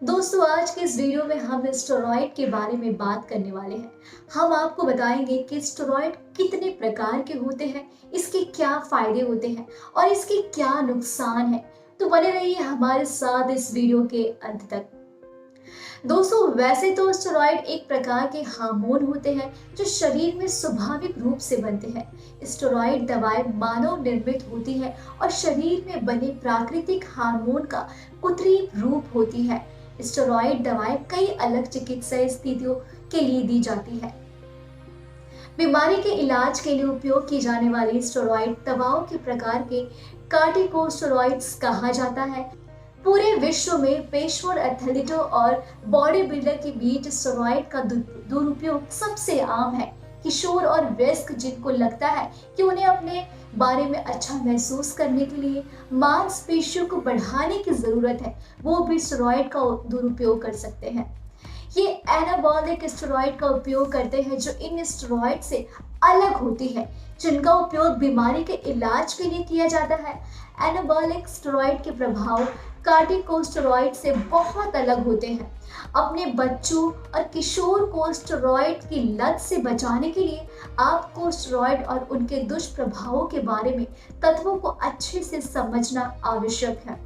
दोस्तों, आज के इस वीडियो में हम स्टेरॉइड के बारे में बात करने वाले हैं। हम आपको बताएंगे कि स्टेरॉइड कितने प्रकार के होते हैं, इसके क्या फायदे होते हैं और इसके क्या नुकसान हैं। तो बने रहिए हमारे साथ इस वीडियो के अंत तक। दोस्तों, वैसे तो स्टेरॉइड एक प्रकार के हार्मोन होते हैं जो शरीर में स्वाभाविक रूप से बनते हैं। स्टेरॉइड दवाएं मानव निर्मित होती है और शरीर में बने प्राकृतिक हार्मोन का कृत्रिम रूप होती है। स्टेरॉइड दवाएं कई अलग चिकित्सा स्थितियों के लिए दी जाती है। बीमारी के इलाज के लिए उपयोग की जाने वाली स्टेरॉइड दवाओं के प्रकार के कार्टिकोस्टेरॉइड्स कहा जाता है। पूरे विश्व में पेशेवर एथलीटों और बॉडी बिल्डर के बीच स्टेरॉइड का दुरुपयोग सबसे आम है। किशोर और वयस्क जिनको लगता है कि उन्हें अपने बारे में अच्छा महसूस करने के लिए मांसपेशियों को बढ़ाने की जरूरत है, वो भी स्टेरॉइड का दुरुपयोग कर सकते हैं। ये एनाबॉलिक स्टेरॉइड का उपयोग करते हैं जो इन स्टेरॉइड से अलग होती है, जिनका उपयोग बीमारी के इलाज के लिए किया जाता है। एनाबॉलिक स्टेरॉइड के प्रभाव कार्टिकोस्टेरॉइड से बहुत अलग होते हैं। अपने बच्चों और किशोर को स्टेरॉइड की लत से बचाने के लिए आपको स्टेरॉइड और उनके दुष्प्रभावों के बारे में तत्वों को अच्छे से समझना आवश्यक है।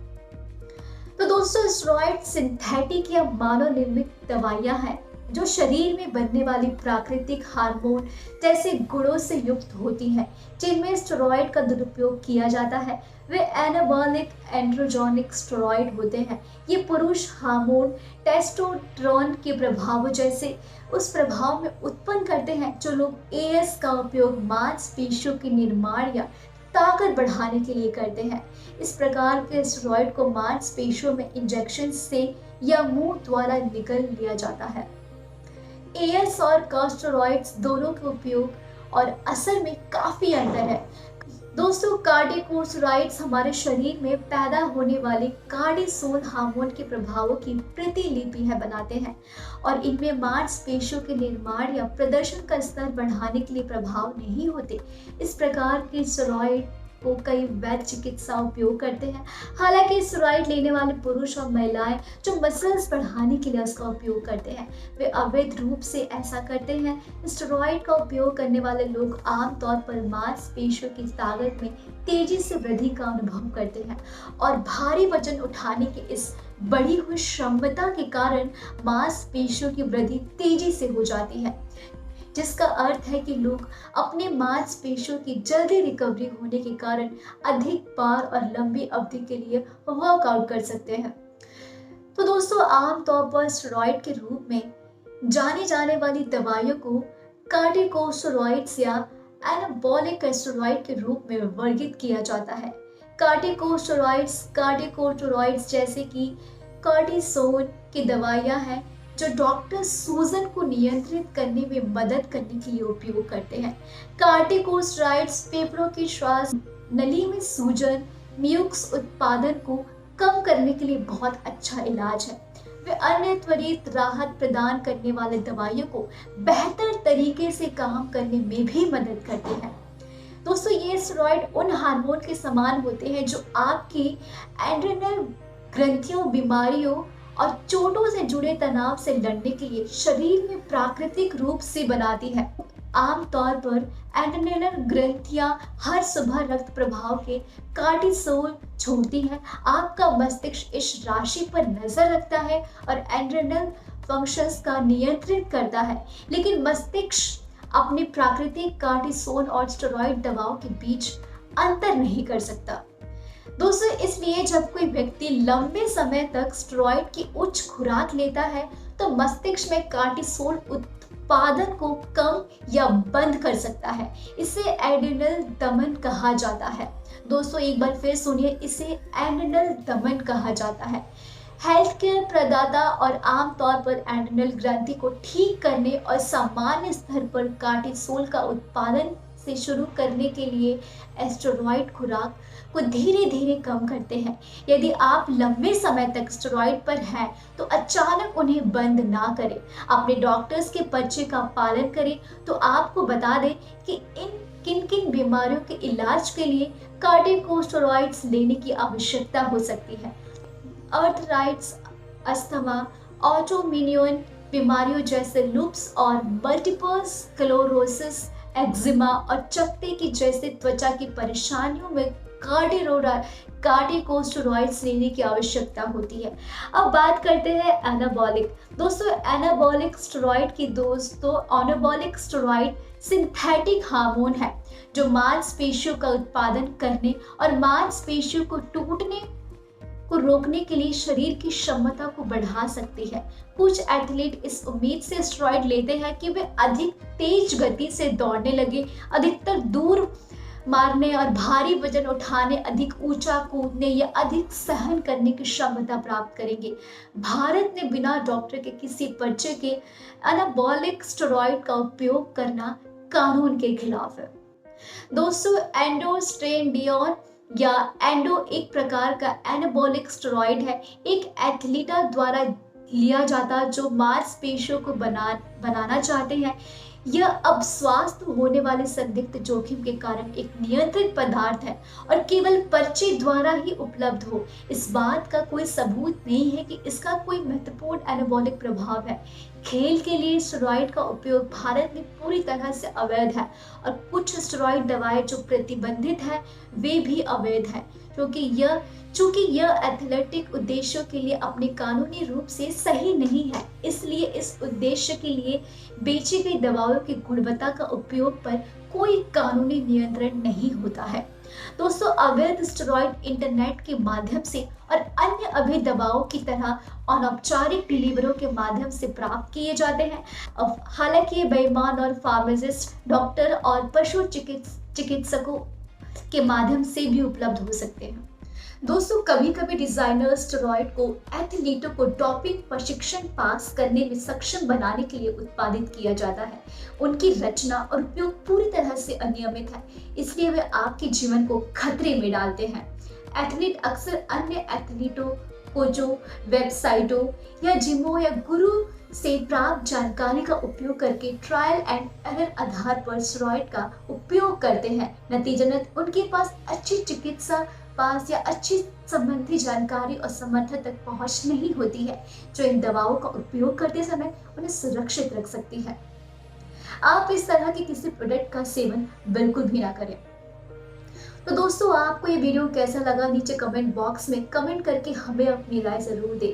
तो दोस्तों, स्टेरॉइड सिंथेटिक या मानव निर्मित दवाइयां हैं जो शरीर में बनने वाली प्राकृतिक हार्मोन जैसे गुणों से युक्त होती हैं, जिनमें स्टेरॉइड का दुरुपयोग किया जाता है। वे एनाबॉलिक एंड्रोजोनिक स्टेरॉइड होते हैं। ये पुरुष हार्मोन टेस्टोस्टेरोन के प्रभाव जैसे उस प्रभाव में उत्पन्न करते हैं जो लोग एएस का उपयोग मांसपेशियों के निर्माण या ताकत बढ़ाने के लिए करते हैं। इस प्रकार के स्टेरॉइड को मांसपेशियों में इंजेक्शन से या मुंह द्वारा निगल लिया जाता है। एएस और कॉर्टिकोस्टेरॉइड्स दोनों के उपयोग और असर में काफी अंतर है। दोस्तों, कार्टिकोस्टेरॉइड्स हमारे शरीर में पैदा होने वाले कार्टिसोल हार्मोन के प्रभावों की प्रतिलिपि बनाते हैं और इनमें मांसपेशियों के निर्माण या प्रदर्शन का स्तर बढ़ाने के लिए प्रभाव नहीं होते। इस प्रकार के स्टेरॉइड को कई वैध चिकित्सा उपयोग करते हैं। हालांकि स्टेरॉइड लेने वाले पुरुष और महिलाएं जो मसल्स बढ़ाने के लिए उसका उपयोग करते हैं, वे अवैध रूप से ऐसा करते हैं। स्टेरॉइड का उपयोग करने वाले लोग आमतौर पर मांसपेशियों की ताकत में तेजी से वृद्धि का अनुभव करते हैं और भारी वजन उठाने की इस बढ़ी हुई क्षमता के कारण मांसपेशियों की वृद्धि तेजी से हो जाती है, जिसका अर्थ है कि लोग अपने मांसपेशियों की जल्दी रिकवरी होने के कारण अधिक बार और लंबी अवधि के लिए वर्कआउट कर सकते हैं। तो दोस्तों, आमतौर पर स्टेरॉइड के रूप में जानी जाने वाली दवाइयों को कार्टिकोस्टेरॉइड्स या एनाबॉलिक स्टेरॉइड के रूप में वर्गीकृत किया जाता है। कार्टिकोस्टेरॉइड्स जैसे कि कॉर्टिसोन की दवाइयां हैं जो डॉक्टर सूजन को नियंत्रित करने में मदद करने के लिए उपयोग करते हैं। कार्टिकोस्टेरॉइड्स फेफड़ों की श्वास नली में सूजन, म्यूकस उत्पादन को कम करने के लिए बहुत अच्छा इलाज है। वे अन्य त्वरित राहत प्रदान करने वाले दवाइयों को बेहतर तरीके से काम करने में भी मदद करते हैं। दोस्तों, ये स्टेरॉइड उन हार्मोन के समान होते हैं जो आपकी एड्रेनल ग्रंथियों, बीमारियों और चोटों से जुड़े तनाव से लड़ने के लिए शरीर में प्राकृतिक रूप से बनाती है। आमतौर पर एड्रेनल ग्रंथियां हर सुबह रक्त प्रवाह के कार्टिसोल छोड़ती है। आपका मस्तिष्क इस राशि पर नजर रखता है और एड्रेनल फंक्शंस का नियंत्रित करता है, लेकिन मस्तिष्क अपने प्राकृतिक कार्टिसोल और स्टेरॉइड दवाओं के बीच अंतर नहीं कर सकता। दोस्तों, इसलिए जब कोई व्यक्ति लंबे समय तक स्टेरॉइड की उच्च खुराक लेता है तो मस्तिष्क में कार्टिसोल उत्पादन को कम या बंद कर सकता है। इसे एड्रेनल दमन कहा जाता है। दोस्तों, एक बार फिर सुनिए, इसे एड्रेनल दमन कहा जाता है। हेल्थ केयर प्रदाता और आमतौर पर एड्रेनल ग्रंथि को ठीक करने और सामान्य स्तर पर कार्टिसोल का उत्पादन से शुरू करने के लिए स्टेरॉइड खुराक को धीरे धीरे कम करते हैं। यदि आप लंबे समय तक स्टेरॉइड पर हैं तो अचानक उन्हें बंद ना करें। अपने डॉक्टर्स के पर्चे का पालन करें। तो आपको बता दें कि किन किन बीमारियों के इलाज के लिए कार्टिकोस्टेरॉइड्स लेने की आवश्यकता हो सकती है। अर्थराइट्स, अस्थमा, ऑटोइम्यून बीमारियों जैसे लूप्स और मल्टीपल स्क्लेरोसिस, एक्जिमा और चकत्ते की जैसे त्वचा की परेशानियों में कार्टिकोस्टेरॉइड्स लेने की आवश्यकता होती है। अब बात करते हैं एनाबॉलिक। दोस्तों एनाबॉलिक स्टेरॉइड की दोस्तों एनाबॉलिक स्टेरॉइड सिंथेटिक हार्मोन है जो मांसपेशियों का उत्पादन करने और मांसपेशियों को टूटने को रोकने के लिए शरीर की क्षमता को बढ़ा सकती है। कुछ एथलीट इस उम्मीद से स्टेरॉइड लेते हैं कि वे अधिक तेज गति से दौड़ने लगे, अधिकतर दूर मारने और भारी वजन उठाने, अधिक ऊंचा कूदने या अधिक सहन करने की क्षमता प्राप्त करेंगे। भारत ने बिना डॉक्टर के किसी पर्चे के एनाबॉलिक स्टेरॉइड का उपयोग करना कानून के खिलाफ है। दोस्तों एंडोस्टेरॉन या एंडो एक प्रकार का एनाबॉलिक स्टेरॉइड है, एक एथलीटा द्वारा लिया जाता जो मांसपेशियों को बनाना चाहते हैं। यह अब स्वास्थ्य होने वाले संदिग्ध जोखिम के कारण एक नियंत्रित पदार्थ है और केवल पर्चे द्वारा ही उपलब्ध हो। इस बात का कोई सबूत नहीं है कि इसका कोई महत्वपूर्ण एनाबॉलिक प्रभाव है। खेल के लिए स्टेरॉइड का उपयोग भारत में पूरी तरह से अवैध है और कुछ स्टेरॉइड दवाएं जो प्रतिबंधित है वे भी अवैध है, चूंकि यह एथलेटिक उद्देश्यों के लिए अपने कानूनी रूप से सही नहीं है, इसलिए इस उद्देश्य के लिए बेची गई दवाओं की गुणवत्ता का उपयोग पर कोई कानूनी नियंत्रण नहीं होता है। दोस्तों अवैध स्टेरॉइड इंटरनेट के माध्यम से और अन्य अवैध दवाओं की तरह अनौपचारिक डिलीवरों के माध्यम से प्राप्त किए जाते हैं। हालांकि ये बेईमान और फार्मासिस्ट, डॉक्टर और पशु चिकित्सकों के माध्यम से भी उपलब्ध हो सकते हैं। दोस्तों कभी कभी डिजाइनर स्टेरॉइड को एथलीटों को डोपिंग प्रशिक्षण पास करने में सक्षम बनाने के लिए उत्पादित किया जाता है। उनकी रचना और उपयोग पूरी तरह से अनियमित है, इसलिए वे आपके जीवन को खतरे में डालते हैं। एथलीट अक्सर अन्य एथलीटों को जो वेबसाइटों या जिमों या गुरु से प्राप्त जानकारी का उपयोग करके ट्रायल एंड एरर आधार पर स्टेरॉइड का उपयोग करते हैं। नतीजतन उनके पास अच्छी चिकित्सा या अच्छी संबंधी जानकारी और समर्थन तक पहुंच नहीं होती है जो इन दवाओं का उपयोग करते समय उन्हें सुरक्षित रख सकती है। आप इस तरह के किसी प्रोडक्ट का सेवन बिल्कुल भी ना करें। तो दोस्तों आपको ये वीडियो कैसा लगा नीचे कमेंट बॉक्स में कमेंट करके हमें अपनी राय जरूर दें।